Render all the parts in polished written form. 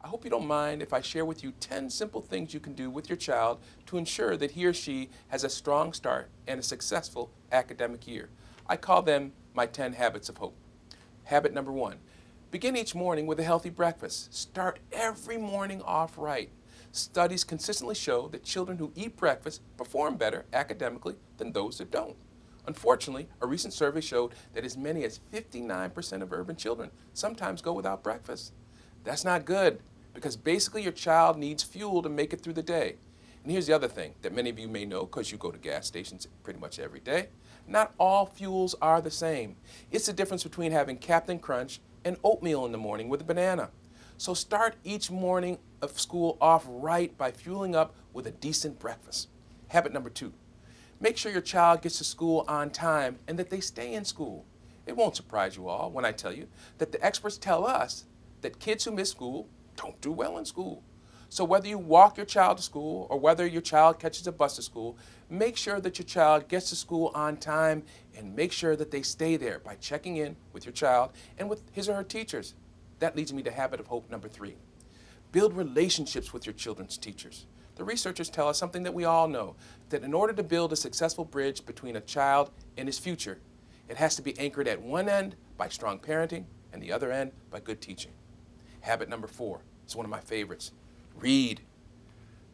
I hope you don't mind if I share with you 10 simple things you can do with your child to ensure that he or she has a strong start and a successful academic year. I call them my 10 habits of hope. Habit number 1, begin each morning with a healthy breakfast. Start every morning off right. Studies consistently show that children who eat breakfast perform better academically than those that don't. Unfortunately, a recent survey showed that as many as 59% of urban children sometimes go without breakfast. That's not good because basically your child needs fuel to make it through the day. And here's the other thing that many of you may know because you go to gas stations pretty much every day. Not all fuels are the same. It's the difference between having Captain Crunch and oatmeal in the morning with a banana. So start each morning of school off right by fueling up with a decent breakfast. Habit number 2, make sure your child gets to school on time and that they stay in school. It won't surprise you all when I tell you that the experts tell us that kids who miss school don't do well in school. So whether you walk your child to school or whether your child catches a bus to school, make sure that your child gets to school on time and make sure that they stay there by checking in with your child and with his or her teachers. That leads me to habit of hope number 3. Build relationships with your children's teachers. The researchers tell us something that we all know, that in order to build a successful bridge between a child and his future, it has to be anchored at one end by strong parenting and the other end by good teaching. Habit number 4 is one of my favorites. Read.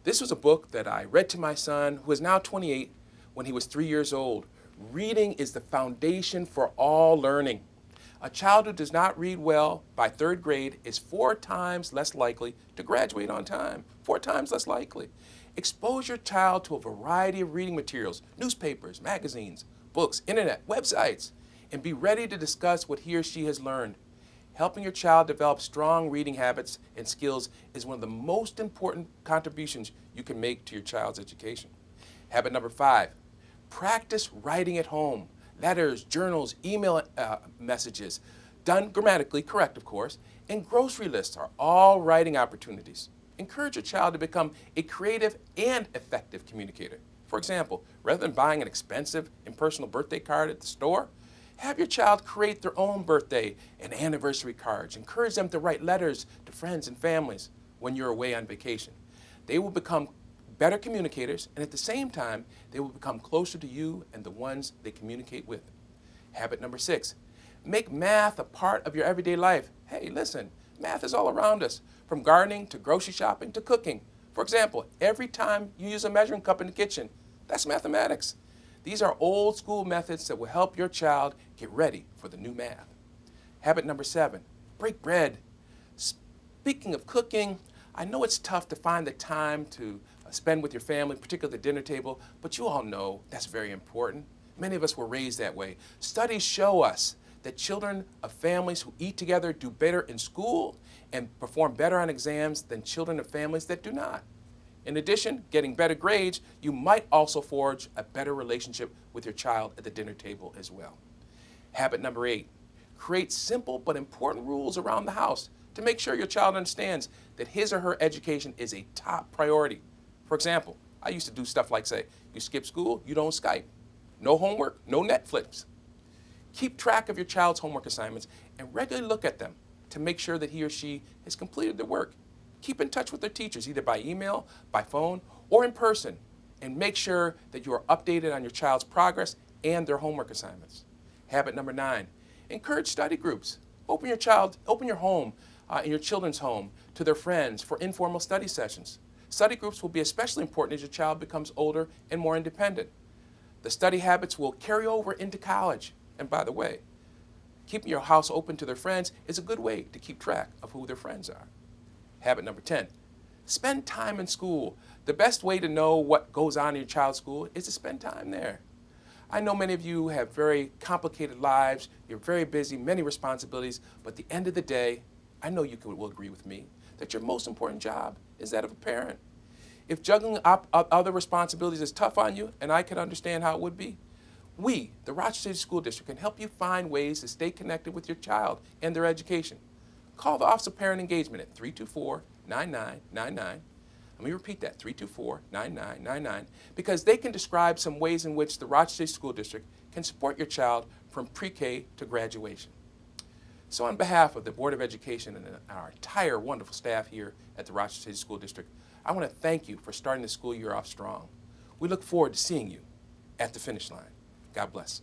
This was a book that I read to my son, who is now 28, when he was 3 years old. Reading is the foundation for all learning. A child who does not read well by 3rd grade is 4 times less likely to graduate on time. 4 times less likely. Expose your child to a variety of reading materials, newspapers, magazines, books, internet, websites, and be ready to discuss what he or she has learned. Helping your child develop strong reading habits and skills is one of the most important contributions you can make to your child's education. Habit number 5, practice writing at home. Letters, journals, email messages, done grammatically correct, of course, and grocery lists are all writing opportunities. Encourage your child to become a creative and effective communicator. For example, rather than buying an expensive impersonal birthday card at the store, have your child create their own birthday and anniversary cards. Encourage them to write letters to friends and families when you're away on vacation. They will become better communicators, and at the same time, they will become closer to you and the ones they communicate with. Habit number 6, make math a part of your everyday life. Hey, listen, math is all around us, from gardening to grocery shopping to cooking. For example, every time you use a measuring cup in the kitchen, that's mathematics. These are old school methods that will help your child get ready for the new math. Habit number 7, break bread. Speaking of cooking, I know it's tough to find the time to spend with your family, particularly at the dinner table, but you all know that's very important. Many of us were raised that way. Studies show us that children of families who eat together do better in school and perform better on exams than children of families that do not. In addition, getting better grades, you might also forge a better relationship with your child at the dinner table as well. Habit number 8, create simple but important rules around the house to make sure your child understands that his or her education is a top priority. For example, I used to do stuff like say, you skip school, you don't Skype. No homework, no Netflix. Keep track of your child's homework assignments and regularly look at them to make sure that he or she has completed their work. Keep in touch with their teachers, either by email, by phone, or in person, and make sure that you are updated on your child's progress and their homework assignments. Habit number 9, encourage study groups. Open your home and your children's home to their friends for informal study sessions. Study groups will be especially important as your child becomes older and more independent. The study habits will carry over into college. And by the way, keeping your house open to their friends is a good way to keep track of who their friends are. Habit number 10, spend time in school. The best way to know what goes on in your child's school is to spend time there. I know many of you have very complicated lives, you're very busy, many responsibilities, but at the end of the day, I know you will agree with me that your most important job is that of a parent. If juggling other responsibilities is tough on you, and I can understand how it would be, we, the Rochester City School District, can help you find ways to stay connected with your child and their education. Call the Office of Parent Engagement at 324-9999. Let me repeat that, 324-9999, because they can describe some ways in which the Rochester City School District can support your child from pre-K to graduation. So on behalf of the Board of Education and our entire wonderful staff here at the Rochester City School District, I want to thank you for starting the school year off strong. We look forward to seeing you at the finish line. God bless.